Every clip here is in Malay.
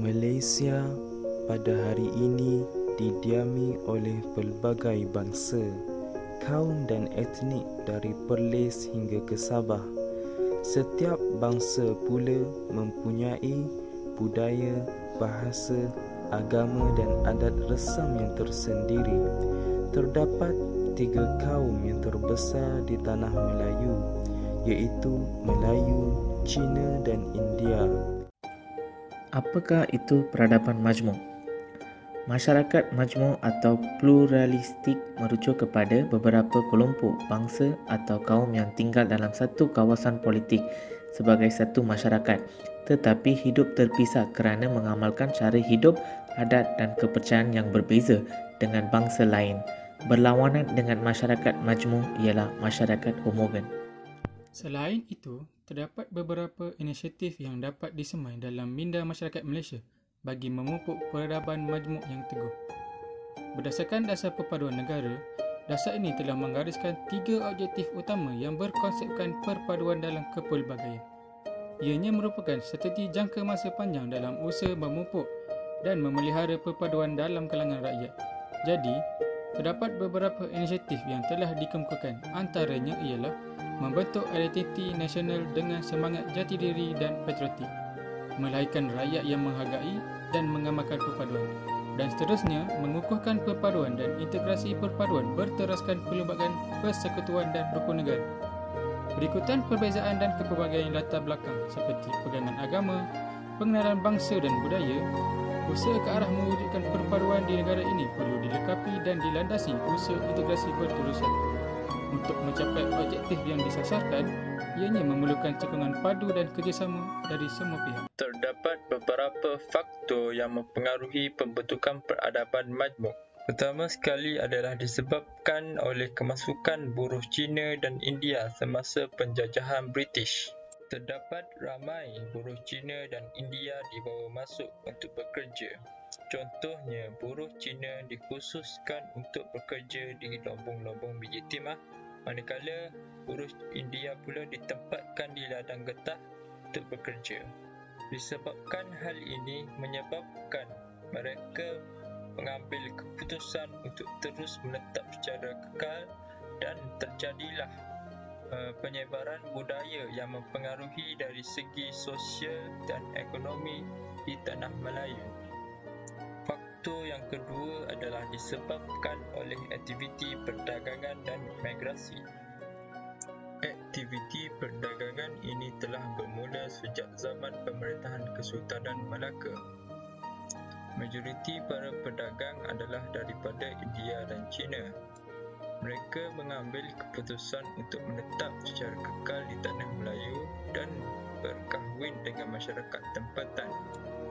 Malaysia pada hari ini didiami oleh pelbagai bangsa, kaum dan etnik dari Perlis hingga ke Sabah. Setiap bangsa pula mempunyai budaya, bahasa, agama dan adat resam yang tersendiri. Terdapat 3 kaum yang terbesar di tanah Melayu, iaitu Melayu, Cina dan India. Apakah itu peradaban majmuk? Masyarakat majmuk atau pluralistik merujuk kepada beberapa kelompok, bangsa atau kaum yang tinggal dalam satu kawasan politik sebagai satu masyarakat, tetapi hidup terpisah kerana mengamalkan cara hidup, adat dan kepercayaan yang berbeza dengan bangsa lain. Berlawanan dengan masyarakat majmuk ialah masyarakat homogen. Selain itu, terdapat beberapa inisiatif yang dapat disemai dalam Minda Masyarakat Malaysia bagi memupuk peradaban majmuk yang teguh. Berdasarkan dasar perpaduan negara, dasar ini telah menggariskan 3 objektif utama yang berkonsepkan perpaduan dalam kepelbagaian. Ianya merupakan strategi jangka masa panjang dalam usaha memupuk dan memelihara perpaduan dalam kalangan rakyat. Jadi, terdapat beberapa inisiatif yang telah dikemukakan, antaranya ialah membentuk identiti nasional dengan semangat jati diri dan patriotik, melahirkan rakyat yang menghargai dan mengamalkan perpaduan, dan seterusnya mengukuhkan perpaduan dan integrasi perpaduan berteraskan pelbagai persekutuan dan rukun negara. Berikutan perbezaan dan kepelbagaian latar belakang seperti pegangan agama, pengenalan bangsa dan budaya. Usaha ke arah mewujudkan perpaduan di negara ini perlu dilengkapi dan dilandasi usaha integrasi berterusan. Untuk mencapai objektif yang disasarkan, ianya memerlukan sokongan padu dan kerjasama dari semua pihak. Terdapat beberapa faktor yang mempengaruhi pembentukan peradaban majmuk. Pertama sekali adalah disebabkan oleh kemasukan buruh Cina dan India semasa penjajahan British. Terdapat ramai buruh Cina dan India dibawa masuk untuk bekerja. Contohnya, buruh Cina dikhususkan untuk bekerja di lombong-lombong biji timah, manakala buruh India pula ditempatkan di ladang getah untuk bekerja. Disebabkan hal ini menyebabkan mereka mengambil keputusan untuk terus menetap secara kekal dan terjadilah penyebaran budaya yang mempengaruhi dari segi sosial dan ekonomi di tanah Melayu. Faktor yang kedua adalah disebabkan oleh aktiviti perdagangan dan migrasi. Aktiviti perdagangan ini telah bermula sejak zaman pemerintahan Kesultanan Melaka. Majoriti para pedagang adalah daripada India dan China. Mereka mengambil keputusan untuk menetap secara kekal di tanah Melayu dan berkahwin dengan masyarakat tempatan.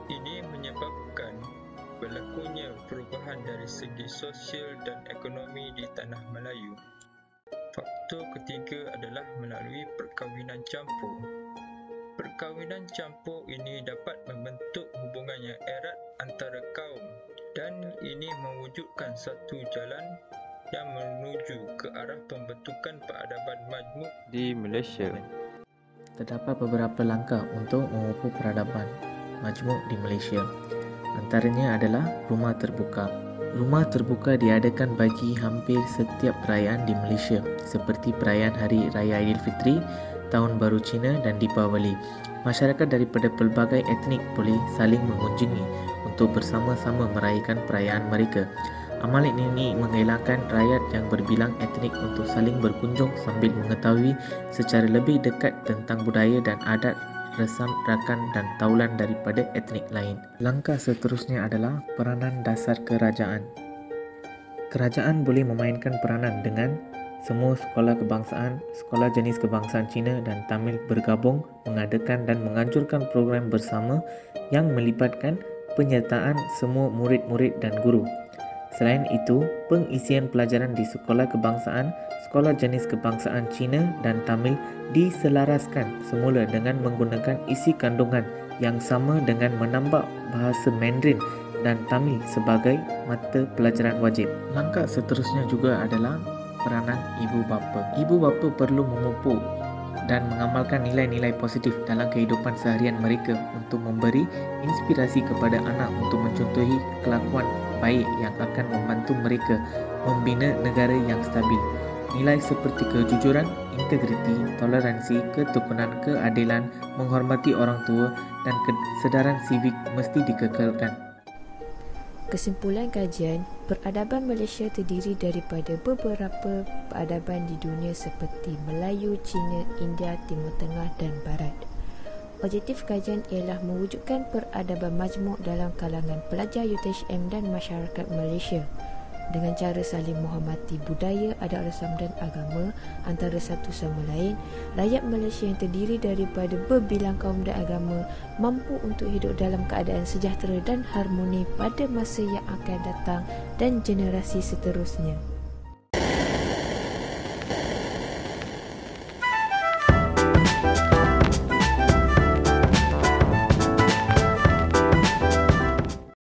Ini menyebabkan berlakunya perubahan dari segi sosial dan ekonomi di tanah Melayu. Faktor ketiga adalah melalui perkahwinan campur. Perkahwinan campur ini dapat membentuk hubungan yang erat antara kaum dan ini mewujudkan satu jalan yang menuju ke arah pembentukan peradaban majmuk di Malaysia. Terdapat beberapa langkah untuk memupuk peradaban majmuk di Malaysia. Antaranya adalah rumah terbuka. Rumah terbuka diadakan bagi hampir setiap perayaan di Malaysia seperti perayaan Hari Raya Aidilfitri, Tahun Baru Cina dan Deepavali. Masyarakat daripada pelbagai etnik boleh saling mengunjungi untuk bersama-sama merayakan perayaan mereka. Amal ini mengelakkan rakyat yang berbilang etnik untuk saling berkunjung sambil mengetahui secara lebih dekat tentang budaya dan adat resam rakan dan taulan daripada etnik lain. Langkah seterusnya adalah peranan dasar kerajaan. Kerajaan boleh memainkan peranan dengan semua sekolah kebangsaan, sekolah jenis kebangsaan Cina dan Tamil bergabung mengadakan dan menganjurkan program bersama yang melibatkan penyertaan semua murid-murid dan guru. Selain itu, pengisian pelajaran di sekolah kebangsaan, sekolah jenis kebangsaan Cina dan Tamil diselaraskan semula dengan menggunakan isi kandungan yang sama dengan menambah bahasa Mandarin dan Tamil sebagai mata pelajaran wajib. Langkah seterusnya juga adalah peranan ibu bapa. Ibu bapa perlu memupuk dan mengamalkan nilai-nilai positif dalam kehidupan seharian mereka untuk memberi inspirasi kepada anak untuk mencontohi kelakuan baik yang akan membantu mereka membina negara yang stabil. Nilai seperti kejujuran, integriti, toleransi, ketukunan, keadilan, menghormati orang tua dan kesedaran sivik mesti dikekalkan. Kesimpulan kajian, peradaban Malaysia terdiri daripada beberapa peradaban di dunia seperti Melayu, Cina, India, Timur Tengah dan Barat. Objektif kajian ialah mewujudkan peradaban majmuk dalam kalangan pelajar UTHM dan masyarakat Malaysia dengan cara saling menghormati budaya, adat rasam dan agama antara satu sama lain. Rakyat Malaysia yang terdiri daripada berbilang kaum dan agama mampu untuk hidup dalam keadaan sejahtera dan harmoni pada masa yang akan datang dan generasi seterusnya.